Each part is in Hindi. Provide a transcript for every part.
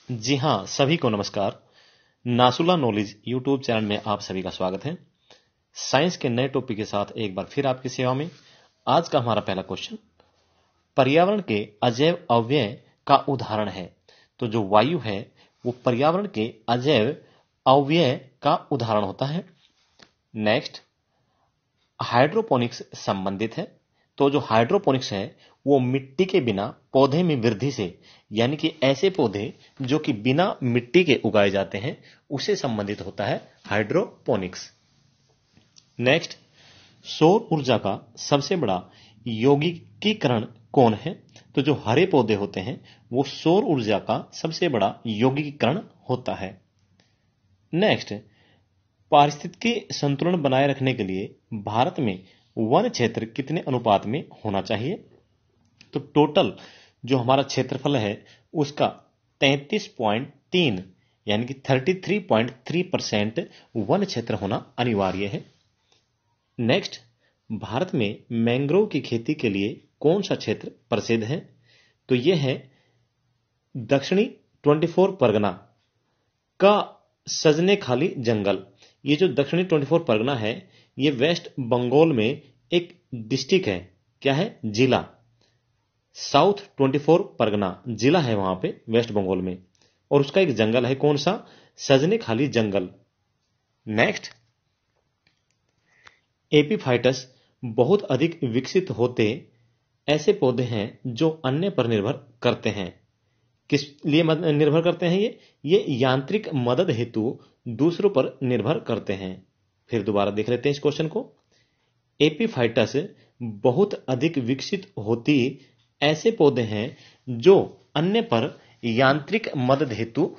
जी हाँ, सभी को नमस्कार। नासुला नॉलेज यूट्यूब चैनल में आप सभी का स्वागत है। साइंस के नए टॉपिक के साथ एक बार फिर आपकी सेवा में। आज का हमारा पहला क्वेश्चन, पर्यावरण के अजैव अवयव का उदाहरण है। तो जो वायु है वो पर्यावरण के अजैव अवयव का उदाहरण होता है। नेक्स्ट, हाइड्रोपोनिक्स संबंधित है। तो जो हाइड्रोपोनिक्स है वो मिट्टी के बिना पौधे में वृद्धि से, यानी कि ऐसे पौधे जो कि बिना मिट्टी के उगाए जाते हैं, उसे संबंधित होता है हाइड्रोपोनिक्स। नेक्स्ट, सौर ऊर्जा का सबसे बड़ा यौगिकीकरण कौन है? तो जो हरे पौधे होते हैं वो सौर ऊर्जा का सबसे बड़ा यौगिकीकरण होता है। नेक्स्ट, पारिस्थितिकी संतुलन बनाए रखने के लिए भारत में वन क्षेत्र कितने अनुपात में होना चाहिए? तो टोटल जो हमारा क्षेत्रफल है उसका 33.3 यानी कि 33.3% वन क्षेत्र होना अनिवार्य है। नेक्स्ट, भारत में मैंग्रोव की खेती के लिए कौन सा क्षेत्र प्रसिद्ध है? तो यह है दक्षिणी 24 परगना का सजने खाली जंगल। ये जो दक्षिणी 24 परगना है ये वेस्ट बंगाल में एक डिस्ट्रिक्ट है। क्या है? जिला। साउथ 24 परगना जिला है वहां पे वेस्ट बंगाल में, और उसका एक जंगल है। कौन सा? सजने खाली जंगल। नेक्स्ट, एपीफाइटस बहुत अधिक विकसित होते ऐसे पौधे हैं जो अन्य पर निर्भर करते हैं। किस लिए निर्भर करते हैं? ये यांत्रिक मदद हेतु दूसरों पर निर्भर करते हैं। फिर दोबारा देख लेते हैं इस क्वेश्चन को। एपीफाइटस बहुत अधिक विकसित होती ऐसे पौधे हैं जो अन्य पर यांत्रिक मदद हेतु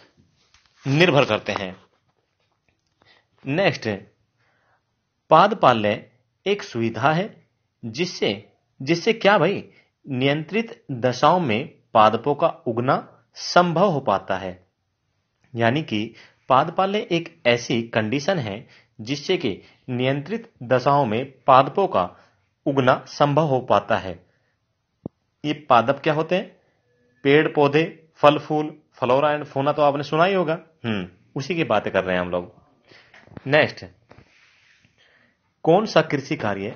निर्भर करते हैं। नेक्स्ट, पादपालय एक सुविधा है जिससे जिससे क्या भाई, नियंत्रित दशाओं में पादपों का उगना संभव हो पाता है। यानी कि पादपालय एक ऐसी कंडीशन है जिससे कि नियंत्रित दशाओं में पादपों का उगना संभव हो पाता है। ये पादप क्या होते हैं? पेड़ पौधे, फल फूल, फ्लोरा एंड फौना तो आपने सुना ही होगा। उसी की बातें कर रहे हैं हम लोग। नेक्स्ट, कौन सा कृषि कार्य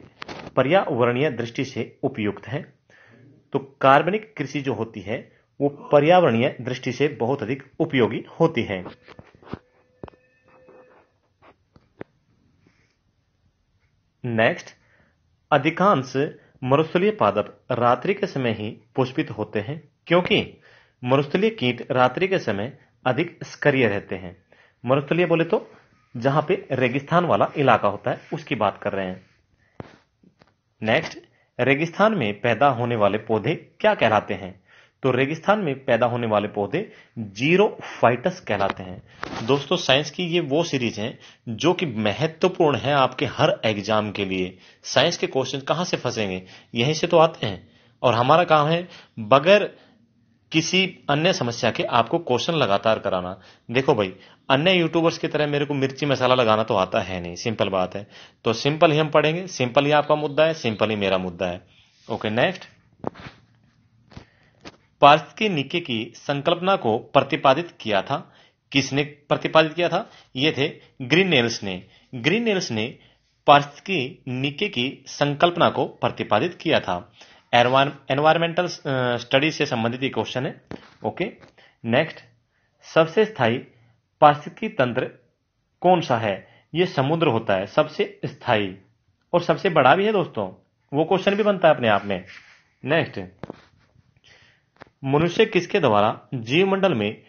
पर्यावरणीय दृष्टि से उपयुक्त है? तो कार्बनिक कृषि जो होती है वो पर्यावरणीय दृष्टि से बहुत अधिक उपयोगी होती है। नेक्स्ट, अधिकांश मरुस्थलीय पादप रात्रि के समय ही पुष्पित होते हैं क्योंकि मरुस्थलीय कीट रात्रि के समय अधिक सक्रिय रहते हैं। मरुस्थलीय बोले तो जहां पे रेगिस्तान वाला इलाका होता है उसकी बात कर रहे हैं। नेक्स्ट, रेगिस्तान में पैदा होने वाले पौधे क्या कहलाते हैं? तो रेगिस्तान में पैदा होने वाले पौधे जीरोफाइटस कहलाते हैं। दोस्तों, साइंस की ये वो सीरीज है जो कि महत्वपूर्ण है आपके हर एग्जाम के लिए। साइंस के क्वेश्चन कहां से फंसेंगे? यहीं से तो आते हैं, और हमारा काम है बगैर किसी अन्य समस्या के आपको क्वेश्चन लगातार कराना। देखो भाई, अन्य यूट्यूबर्स की तरह मेरे को मिर्ची मसाला लगाना तो आता है नहीं, सिंपल बात है। तो सिंपल ही हम पढ़ेंगे, सिंपल ही आपका मुद्दा है, सिंपल ही मेरा मुद्दा है। ओके, नेक्स्ट, पारिस्थितिकी की संकल्पना को प्रतिपादित किया था। किसने प्रतिपादित किया था? ये थे ग्रीननेल्स ने। ग्रीननेल्स ने पारिस्थितिकी की संकल्पना को प्रतिपादित किया था। एनवायरमेंटल स्टडी से संबंधित ये क्वेश्चन है। ओके, नेक्स्ट, सबसे स्थायी पारिस्थितिकी तंत्र कौन सा है? ये समुद्र होता है सबसे स्थायी, और सबसे बड़ा भी है दोस्तों। वो क्वेश्चन भी बनता है अपने आप में। नेक्स्ट, मनुष्य किसके द्वारा जीवमंडल में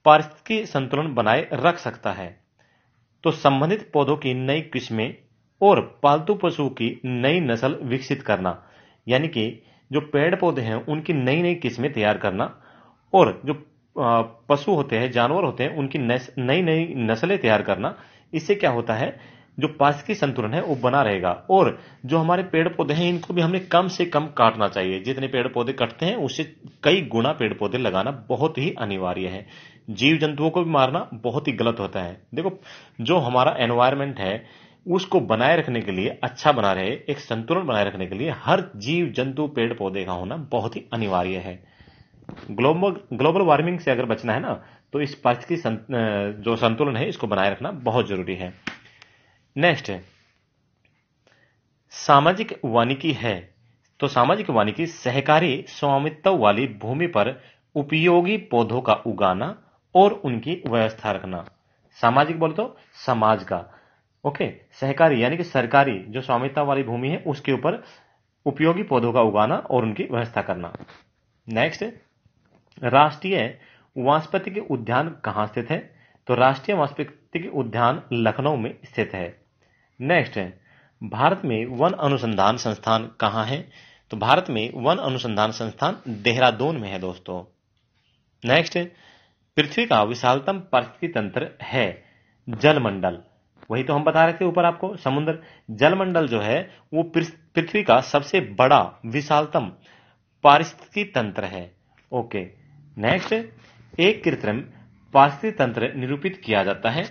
पारिस्थितिकी संतुलन बनाए रख सकता है? तो संबंधित पौधों की नई किस्में और पालतू पशु की नई नस्ल विकसित करना। यानी कि जो पेड़ पौधे हैं उनकी नई नई किस्में तैयार करना, और जो पशु होते हैं, जानवर होते हैं, उनकी नई नई नस्लें तैयार करना। इससे क्या होता है, जो पारिस्थितिकी संतुलन है वो बना रहेगा। और जो हमारे पेड़ पौधे हैं इनको भी हमें कम से कम काटना चाहिए। जितने पेड़ पौधे कटते हैं उससे कई गुना पेड़ पौधे लगाना बहुत ही अनिवार्य है। जीव जंतुओं को भी मारना बहुत ही गलत होता है। देखो, जो हमारा एनवायरमेंट है उसको बनाए रखने के लिए, अच्छा बना रहे, एक संतुलन बनाए रखने के लिए हर जीव जंतु पेड़ पौधे का होना बहुत ही अनिवार्य है। ग्लोबल वार्मिंग से अगर बचना है ना, तो इस पारिस्थितिकी जो संतुलन है इसको बनाए रखना बहुत जरूरी है। नेक्स्ट है सामाजिक वानिकी है। तो सामाजिक वानिकी सहकारी स्वामित्व वाली भूमि पर उपयोगी पौधों का उगाना और उनकी व्यवस्था रखना। सामाजिक बोले तो समाज का, ओके। सहकारी यानी कि सरकारी जो स्वामित्व वाली भूमि है उसके ऊपर उपयोगी पौधों का उगाना और उनकी व्यवस्था करना। नेक्स्ट, राष्ट्रीय वानस्पतिक उद्यान कहां स्थित है? तो राष्ट्रीय वानस्पतिक उद्यान लखनऊ में स्थित है। नेक्स्ट है भारत में वन अनुसंधान संस्थान कहां है? तो भारत में वन अनुसंधान संस्थान देहरादून में है दोस्तों। नेक्स्ट, पृथ्वी का विशालतम पारिस्थितिक तंत्र है जलमंडल। वही तो हम बता रहे थे ऊपर आपको, समुद्र। जलमंडल जो है वो पृथ्वी का सबसे बड़ा विशालतम पारिस्थितिक तंत्र है। ओके। नेक्स्ट, एक कृत्रिम पारिस्थितिक तंत्र निरूपित किया जाता है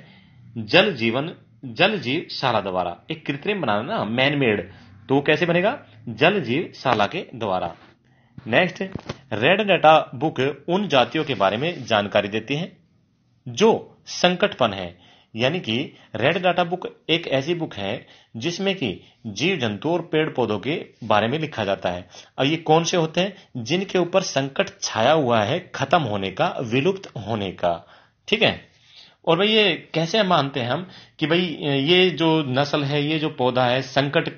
जल जीवशाला द्वारा। एक कृत्रिम बनाना ना, मैन मेड, तो कैसे बनेगा? जल जीवशाला के द्वारा। नेक्स्ट, रेड डाटा बुक उन जातियों के बारे में जानकारी देती है जो संकटपन है। यानी कि रेड डाटा बुक एक ऐसी बुक है जिसमें कि जीव जंतु और पेड़ पौधों के बारे में लिखा जाता है। और ये कौन से होते हैं? जिनके ऊपर संकट छाया हुआ है खत्म होने का, विलुप्त होने का। ठीक है। और भाई ये कैसे मानते हैं हम कि भाई ये जो नस्ल है, ये जो पौधा है संकट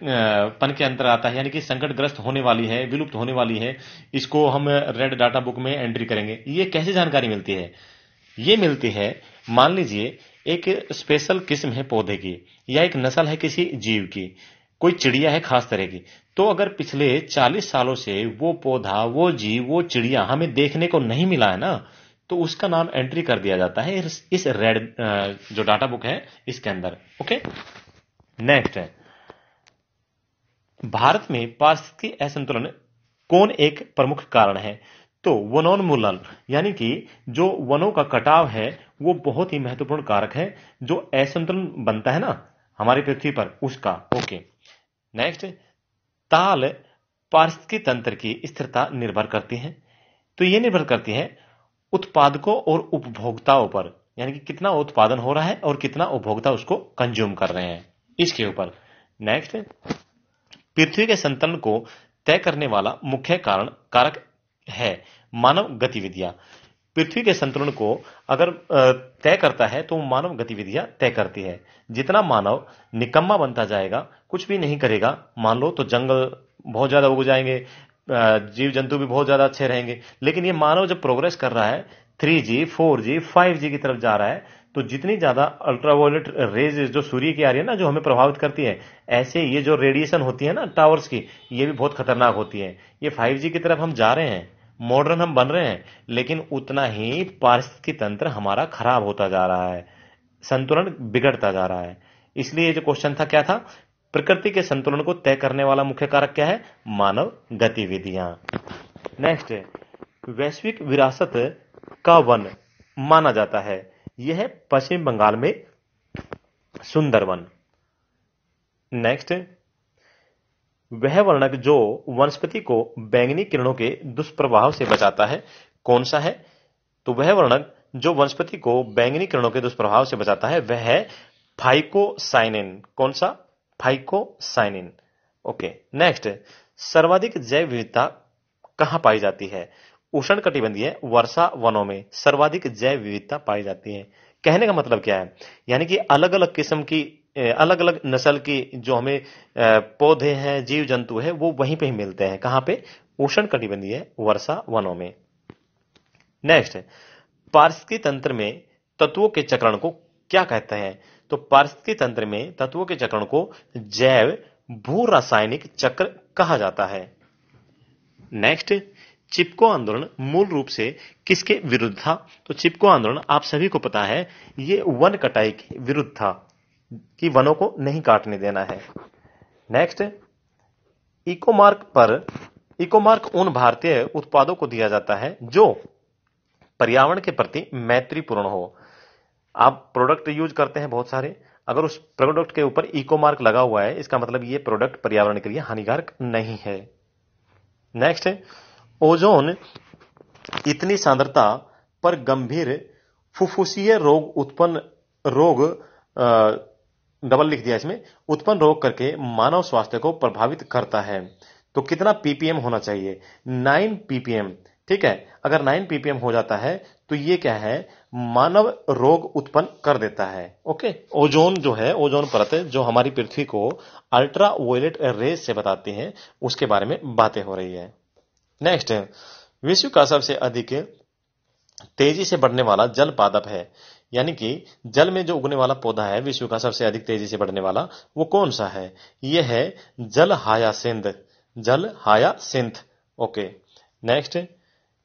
पन के अंतर आता है, यानी कि संकटग्रस्त होने वाली है, विलुप्त होने वाली है, इसको हम रेड डाटा बुक में एंट्री करेंगे। ये कैसे जानकारी मिलती है? ये मिलती है, मान लीजिए एक स्पेशल किस्म है पौधे की या एक नस्ल है किसी जीव की, कोई चिड़िया है खास तरह की, तो अगर पिछले 40 सालों से वो पौधा, वो जीव, वो चिड़िया हमें देखने को नहीं मिला है ना, तो उसका नाम एंट्री कर दिया जाता है इस रेड जो डाटा बुक है इसके अंदर। ओके। नेक्स्ट है भारत में पारिस्थितिक असंतुलन कौन एक प्रमुख कारण है? तो वनोन्मूलन, यानी कि जो वनों का कटाव है वो बहुत ही महत्वपूर्ण कारक है जो असंतुलन बनता है ना हमारी पृथ्वी पर, उसका। ओके। नेक्स्ट, ताल पारिस्थितिक तंत्र की स्थिरता निर्भर करती है। तो ये निर्भर करती है उत्पादकों और उपभोक्ताओं पर, यानी कि कितना उत्पादन हो रहा है और कितना उपभोक्ता उसको कंज्यूम कर रहे हैं, इसके ऊपर। नेक्स्ट, पृथ्वी के संतुलन को तय करने वाला मुख्य कारक है मानव गतिविधियां। पृथ्वी के संतुलन को अगर तय करता है तो मानव गतिविधियां तय करती है। जितना मानव निकम्मा बनता जाएगा, कुछ भी नहीं करेगा, मान लो तो जंगल बहुत ज्यादा उग जाएंगे, जीव जंतु भी बहुत ज्यादा अच्छे रहेंगे। लेकिन ये मानव जब प्रोग्रेस कर रहा है 3G 4G 5G की तरफ जा रहा है, तो जितनी ज्यादा अल्ट्रावायलेट रेज जो सूर्य की आ रही है ना, जो हमें प्रभावित करती है, ऐसे ये जो रेडिएशन होती है ना टावर्स की, ये भी बहुत खतरनाक होती है। ये 5G की तरफ हम जा रहे हैं, मॉडर्न हम बन रहे हैं, लेकिन उतना ही पारिस्थितिक तंत्र हमारा खराब होता जा रहा है, संतुलन बिगड़ता जा रहा है। इसलिए जो क्वेश्चन था क्या था? प्रकृति के संतुलन को तय करने वाला मुख्य कारक क्या है? मानव गतिविधियां। नेक्स्ट, वैश्विक विरासत का वन माना जाता है, यह है पश्चिम बंगाल में सुंदरवन। नेक्स्ट, वह वर्णक जो वनस्पति को बैंगनी किरणों के दुष्प्रभाव से बचाता है कौन सा है? तो वह वर्णक जो वनस्पति को बैंगनी किरणों के दुष्प्रभाव से बचाता है वह है फाइकोसाइनिन। कौन सा? फाइकोसाइनिन। ओके। नेक्स्ट, सर्वाधिक जैव विविधता कहां पाई जाती है? उष्णकटिबंधीय वर्षा वनों में सर्वाधिक जैव विविधता पाई जाती है। कहने का मतलब क्या है? यानी कि अलग अलग किस्म की, अलग अलग नस्ल की जो हमें पौधे हैं, जीव जंतु है, वो वहीं पे ही मिलते हैं। कहां पे? उष्णकटिबंधीय वर्षा वनों में। नेक्स्ट, पारिस्थितिक तंत्र में तत्वों के चक्रण को क्या कहते हैं? तो पारिस्थितिक तंत्र में तत्वों के चक्रण को जैव भू रासायनिक चक्र कहा जाता है। नेक्स्ट, चिपको आंदोलन मूल रूप से किसके विरुद्ध था? तो चिपको आंदोलन आप सभी को पता है, ये वन कटाई के विरुद्ध था कि वनों को नहीं काटने देना है। नेक्स्ट, इकोमार्क उन भारतीय उत्पादों को दिया जाता है जो पर्यावरण के प्रति मैत्रीपूर्ण हो। आप प्रोडक्ट यूज करते हैं बहुत सारे, अगर उस प्रोडक्ट के ऊपर इकोमार्क लगा हुआ है, इसका मतलब ये प्रोडक्ट पर्यावरण के लिए हानिकारक नहीं है। नेक्स्ट, ओजोन इतनी सांद्रता पर गंभीर फुफ्फुसीय रोग डबल लिख दिया इसमें, उत्पन्न रोग करके मानव स्वास्थ्य को प्रभावित करता है। तो कितना पीपीएम होना चाहिए? 9 पीपीएम। ठीक है, अगर 9 पीपीएम हो जाता है तो ये क्या है, मानव रोग उत्पन्न कर देता है। ओके, ओजोन जो है, ओजोन परत जो हमारी पृथ्वी को अल्ट्रा वायलेट रेज से बताती है, उसके बारे में बातें हो रही है। नेक्स्ट, विश्व का सबसे अधिक तेजी से बढ़ने वाला जल पादप है, यानी कि जल में जो उगने वाला पौधा है विश्व का सबसे अधिक तेजी से बढ़ने वाला, वो कौन सा है? यह है जल हायासिंथ, जल हायासिंथ। ओके, नेक्स्ट,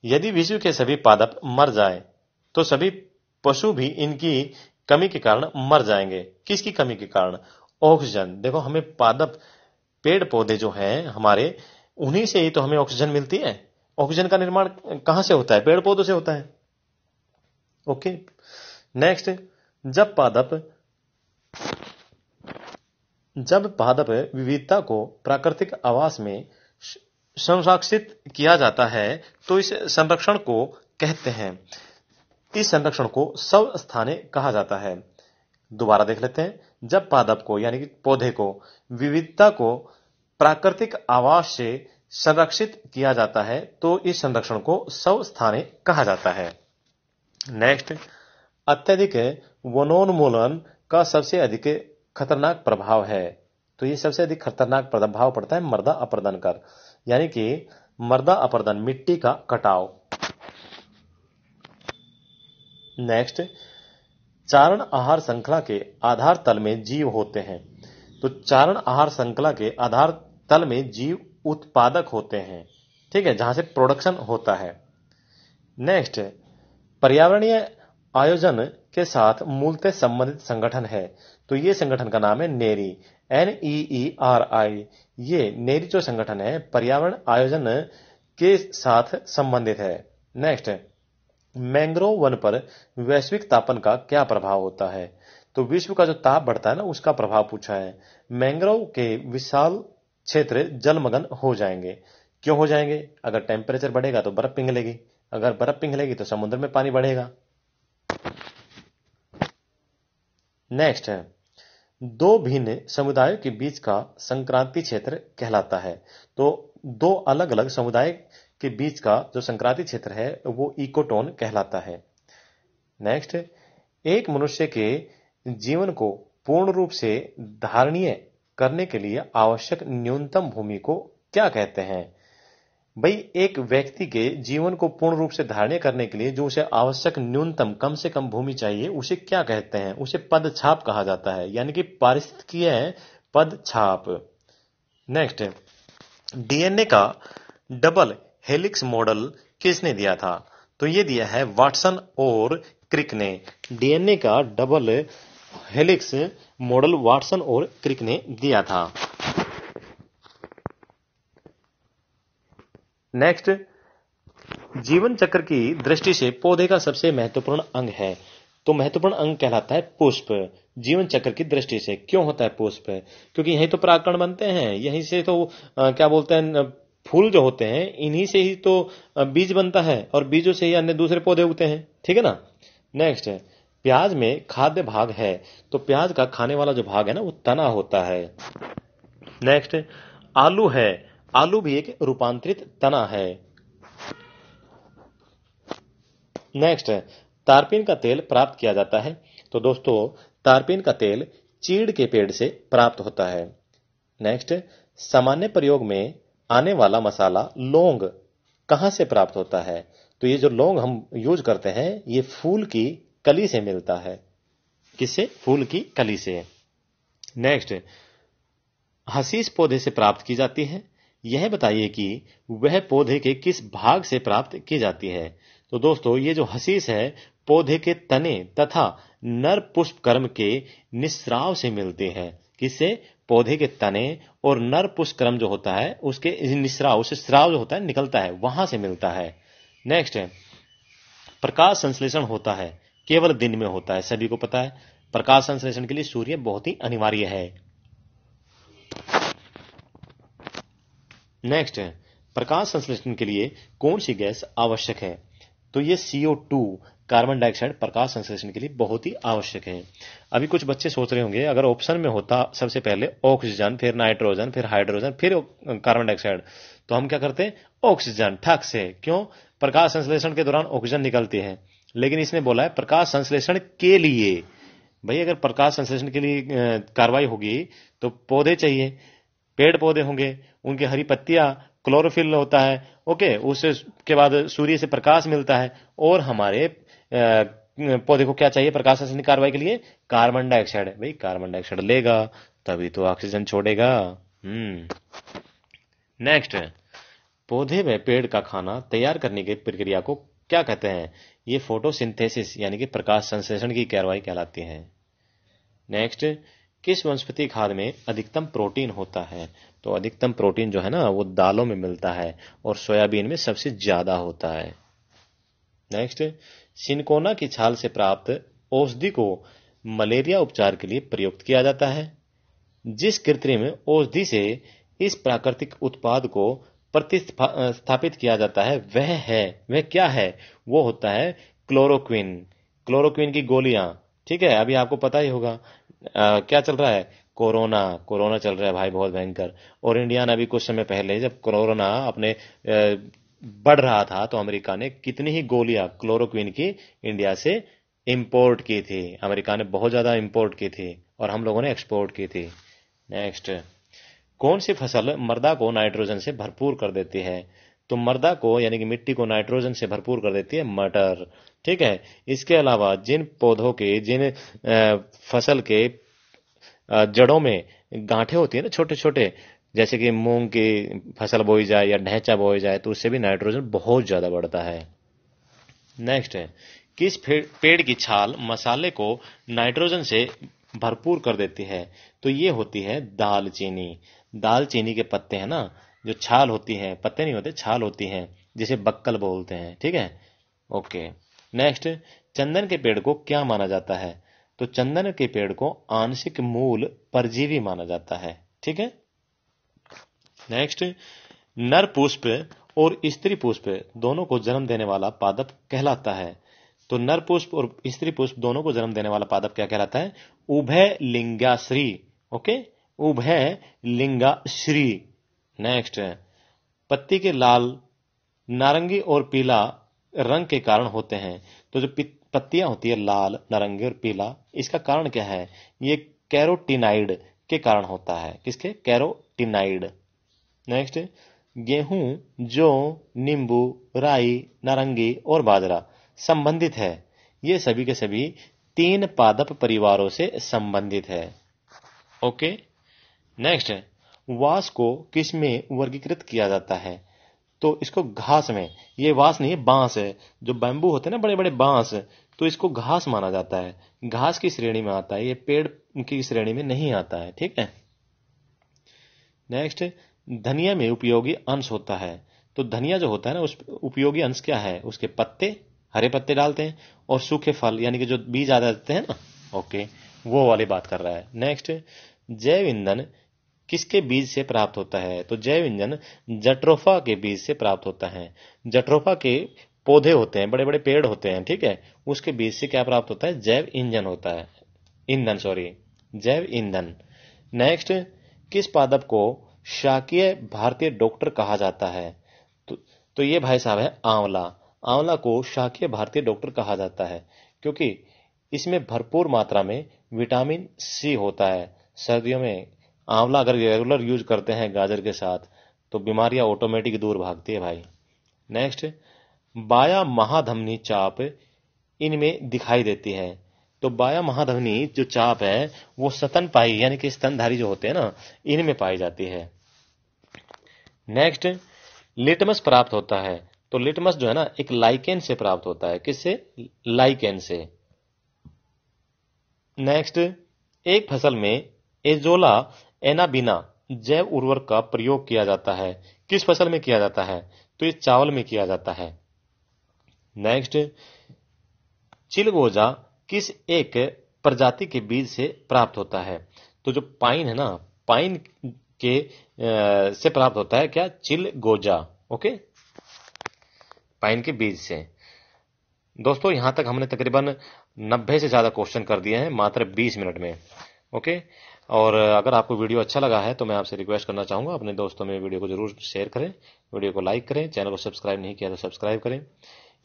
यदि विश्व के सभी पादप मर जाए तो सभी पशु भी इनकी कमी के कारण मर जाएंगे। किसकी कमी के कारण? ऑक्सीजन। देखो, हमें पादप, पेड़ पौधे जो हैं हमारे, उन्हीं से ही तो हमें ऑक्सीजन मिलती है। ऑक्सीजन का निर्माण कहां से होता है? पेड़ पौधों से होता है। ओके, नेक्स्ट, जब पादप विविधता को प्राकृतिक आवास में संरक्षित किया जाता है तो इस संरक्षण को कहते हैं, इस संरक्षण को स्वस्थाने कहा जाता है। दोबारा देख लेते हैं, जब पादप को यानी कि पौधे को विविधता को प्राकृतिक आवास से संरक्षित किया जाता है तो इस संरक्षण को स्वस्थाने कहा जाता है। नेक्स्ट, अत्यधिक वनोन्मूलन का सबसे अधिक खतरनाक प्रभाव है, तो ये सबसे अधिक खतरनाक प्रभाव पड़ता है मृदा अपरदन कर, यानी कि मृदा अपरदन, मिट्टी का कटाव। नेक्स्ट, चारण आहार श्रृंखला के आधार तल में जीव होते हैं, तो चारण आहार श्रृंखला के आधार तल में जीव उत्पादक होते हैं। ठीक है, जहां से प्रोडक्शन होता है। नेक्स्ट, पर्यावरणीय आयोजन के साथ मूलतः संबंधित संगठन है, तो ये संगठन का नाम है नेरी, NEERI। ये नेरी जो संगठन है पर्यावरण आयोजन के साथ संबंधित है। नेक्स्ट, मैंग्रोव वन पर वैश्विक तापन का क्या प्रभाव होता है? तो विश्व का जो ताप बढ़ता है ना, उसका प्रभाव पूछा है। मैंग्रोव के विशाल क्षेत्र जलमग्न हो जाएंगे। क्यों हो जाएंगे? अगर टेम्परेचर बढ़ेगा तो बर्फ पिघलेगी, अगर बर्फ पिघलेगी तो समुद्र में पानी बढ़ेगा। नेक्स्ट है, दो भिन्न समुदायों के बीच का संक्रांति क्षेत्र कहलाता है, तो दो अलग अलग समुदाय के बीच का जो संक्रांति क्षेत्र है वो इकोटोन कहलाता है। नेक्स्ट, एक मनुष्य के जीवन को पूर्ण रूप से धारणीय करने के लिए आवश्यक न्यूनतम भूमि को क्या कहते हैं? भाई, एक व्यक्ति के जीवन को पूर्ण रूप से धारणीय करने के लिए जो उसे आवश्यक न्यूनतम, कम से कम भूमि चाहिए, उसे क्या कहते हैं? उसे पदछाप कहा जाता है, यानी कि पारिस्थितिकीय पदछाप। नेक्स्ट, डीएनए का डबल हेलिक्स मॉडल किसने दिया था? तो ये दिया है वाटसन और क्रिक ने। डीएनए का डबल हेलिक्स मॉडल वाटसन और क्रिक ने दिया था। नेक्स्ट, जीवन चक्र की दृष्टि से पौधे का सबसे महत्वपूर्ण अंग है, तो महत्वपूर्ण अंग कहलाता है पुष्प। जीवन चक्र की दृष्टि से क्यों होता है पुष्प? क्योंकि यहीं तो परागकण बनते हैं, यहीं से तो क्या बोलते हैं, फूल जो होते हैं, इन्हीं से ही तो बीज बनता है और बीजों से ही अन्य दूसरे पौधे उगते हैं। ठीक है ना। नेक्स्ट, प्याज में खाद्य भाग है, तो प्याज का खाने वाला जो भाग है ना वो तना होता है। नेक्स्ट, आलू है, आलू भी एक रूपांतरित तना है। नेक्स्ट, तारपीन का तेल प्राप्त किया जाता है, तो दोस्तों तारपीन का तेल चीड़ के पेड़ से प्राप्त होता है। नेक्स्ट, सामान्य प्रयोग में आने वाला मसाला लौंग कहां से प्राप्त होता है? तो ये जो लौंग हम यूज करते हैं ये फूल की कली से मिलता है। किससे? फूल की कली से। नेक्स्ट, हसीस पौधे से प्राप्त की जाती है, यह बताइए कि वह पौधे के किस भाग से प्राप्त की जाती है? तो दोस्तों ये जो हसीस है पौधे के तने तथा नर पुष्प कर्म के निस्राव से मिलते हैं। किससे? पौधे के तने और नर पुष्प कर्म जो होता है उसके निस्राव से, स्राव जो होता है निकलता है, वहां से मिलता है। नेक्स्ट, प्रकाश संश्लेषण होता है केवल दिन में होता है, सभी को पता है। प्रकाश संश्लेषण के लिए सूर्य बहुत ही अनिवार्य है। नेक्स्ट, प्रकाश संश्लेषण के लिए कौन सी गैस आवश्यक है? तो ये CO2 कार्बन डाइऑक्साइड प्रकाश संश्लेषण के लिए बहुत ही आवश्यक है। अभी कुछ बच्चे सोच रहे होंगे अगर ऑप्शन में होता सबसे पहले ऑक्सीजन, फिर नाइट्रोजन, फिर हाइड्रोजन, फिर कार्बन डाइऑक्साइड, तो हम क्या करते? ऑक्सीजन ठक से। क्यों? प्रकाश संश्लेषण के दौरान ऑक्सीजन निकलती है। लेकिन इसने बोला है प्रकाश संश्लेषण के लिए। भाई अगर प्रकाश संश्लेषण के लिए कार्रवाई होगी तो पौधे चाहिए, पेड़ पौधे होंगे, उनकी हरी पत्तियां, क्लोरोफिल होता है, ओके, उसके बाद सूर्य से प्रकाश मिलता है, और हमारे पौधे को क्या चाहिए प्रकाश संश्लेषण कार्रवाई के लिए? Carbon dioxide. भाई कार्बन डाइऑक्साइड लेगा तभी तो ऑक्सीजन छोड़ेगा। नेक्स्ट, पौधे में पेड़ का खाना तैयार करने की प्रक्रिया को क्या कहते हैं? ये फोटोसिंथेसिस यानी कि प्रकाश संश्लेषण की कार्रवाई कहलाती है। नेक्स्ट, किस वनस्पति खाद में अधिकतम प्रोटीन होता है? तो अधिकतम प्रोटीन जो है ना वो दालों में मिलता है और सोयाबीन में सबसे ज्यादा होता है। नेक्स्ट, सिनकोना की छाल से प्राप्त औषधि को मलेरिया उपचार के लिए प्रयुक्त किया जाता है। जिस कृत्रिम औषधि से इस प्राकृतिक उत्पाद को प्रतिस्थापित किया जाता है वह क्या है? वो होता है क्लोरोक्विन। क्लोरोक्विन की गोलियां। ठीक है, अभी आपको पता ही होगा क्या चल रहा है? कोरोना चल रहा है भाई, बहुत भयंकर। और इंडिया ने अभी कुछ समय पहले जब कोरोना अपने बढ़ रहा था तो अमेरिका ने कितनी ही गोलियां क्लोरोक्विन की इंडिया से इंपोर्ट की थी। अमेरिका ने बहुत ज्यादा इंपोर्ट की थी और हम लोगों ने एक्सपोर्ट की थी। नेक्स्ट, कौन सी फसल मृदा को नाइट्रोजन से भरपूर कर देती है? तो मृदा को यानी कि मिट्टी को नाइट्रोजन से भरपूर कर देती है मटर। ठीक है, इसके अलावा जिन पौधों के, जिन फसल के जड़ों में गांठे होती है ना छोटे छोटे, जैसे कि मूंग की फसल बोई जाए या ढैंचा बोई जाए, तो उससे भी नाइट्रोजन बहुत ज्यादा बढ़ता है। नेक्स्ट है, किस पेड़ की छाल मसाले को नाइट्रोजन से भरपूर कर देती है? तो ये होती है दालचीनी। दालचीनी के पत्ते हैं ना, जो छाल होती है, पत्ते नहीं होते, छाल होती है, जिसे बक्कल बोलते हैं। ठीक है, ओके। नेक्स्ट, चंदन के पेड़ को क्या माना जाता है? तो चंदन के पेड़ को आंशिक मूल परजीवी माना जाता है। ठीक है। नेक्स्ट, नर पुष्प और स्त्री पुष्प दोनों को जन्म देने वाला पादप कहलाता है। तो नर पुष्प और स्त्री पुष्प दोनों को जन्म देने वाला पादप क्या कहलाता है? उभय लिंगाश्री। ओके, उभय लिंगाश्री। नेक्स्ट, पत्ती के लाल, नारंगी और पीला रंग के कारण होते हैं। तो जो पत्तियां होती है लाल, नारंगी और पीला, इसका कारण क्या है? ये कैरोटीनाइड के कारण होता है। किसके? कैरोटीनाइड। नेक्स्ट, गेहूं, जौ, नींबू, राई, नारंगी और बाजरा संबंधित है। ये सभी के सभी 3 पादप परिवारों से संबंधित है। ओके। नेक्स्ट, वास को किस में वर्गीकृत किया जाता है? तो इसको घास में। ये वास नहीं है, बांस है। जो बैम्बू होते हैं ना, बड़े बड़े बांस, तो इसको घास माना जाता है, घास की श्रेणी में आता है, ये पेड़ की श्रेणी में नहीं आता है। ठीक है। नेक्स्ट, धनिया में उपयोगी अंश होता है। तो धनिया जो होता है ना, उस उपयोगी अंश क्या है? उसके पत्ते, हरे पत्ते डालते हैं, और सूखे फल यानी कि जो बीज आ जाते हैं ना, ओके, वो वाली बात कर रहा है। नेक्स्ट, जैव ईंधन किसके बीज से प्राप्त होता है? तो जैव ईंधन जट्रोफा के बीज से प्राप्त होता है। जट्रोफा के पौधे होते हैं, बड़े बड़े पेड़ होते हैं, ठीक है, उसके बीज से क्या प्राप्त होता है? जैव ईंधन होता है, ईंधन, सॉरी, जैव ईंधन। नेक्स्ट, किस पादप को शाकीय भारतीय डॉक्टर कहा जाता है? तो ये भाई साहब है आंवला। आंवला को शाकीय भारतीय डॉक्टर कहा जाता है क्योंकि इसमें भरपूर मात्रा में विटामिन सी होता है। सर्दियों में आंवला अगर रेगुलर यूज करते हैं गाजर के साथ तो बीमारियां ऑटोमेटिक दूर भागती है भाई। नेक्स्ट, बाया महाधमनी चाप इनमें दिखाई देती है। तो बाया महाधमनी जो चाप है वो स्तनपायी यानी कि स्तनधारी जो होते हैं ना, इनमें पाई जाती है। नेक्स्ट, लिटमस प्राप्त होता है। तो लिटमस जो है ना एक लाइकेन से प्राप्त होता है। किससे? लाइकेन से। नेक्स्ट, एक फसल में एजोला एनाबिना जैव उर्वरक का प्रयोग किया जाता है। किस फसल में किया जाता है? तो ये चावल में किया जाता है। नेक्स्ट, चिलगोजा किस एक प्रजाति के बीज से प्राप्त होता है? तो जो पाइन है ना, पाइन के से प्राप्त होता है क्या? चिलगोजा। ओके, पाइन के बीज से। दोस्तों यहां तक हमने तकरीबन 90 से ज्यादा क्वेश्चन कर दिए हैं मात्र 20 मिनट में। ओके, और अगर आपको वीडियो अच्छा लगा है तो मैं आपसे रिक्वेस्ट करना चाहूंगा अपने दोस्तों में वीडियो को जरूर शेयर करें, वीडियो को लाइक करें, चैनल को सब्सक्राइब नहीं किया तो सब्सक्राइब करें।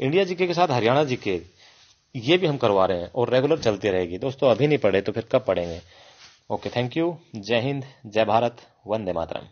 इंडिया जीके के साथ हरियाणा जीके ये भी हम करवा रहे हैं और रेगुलर चलती रहेगी। दोस्तों अभी नहीं पढ़े तो फिर कब पढ़ेंगे। Okay, thank you. जय हिंद, जय भारत, वंदे मातरम।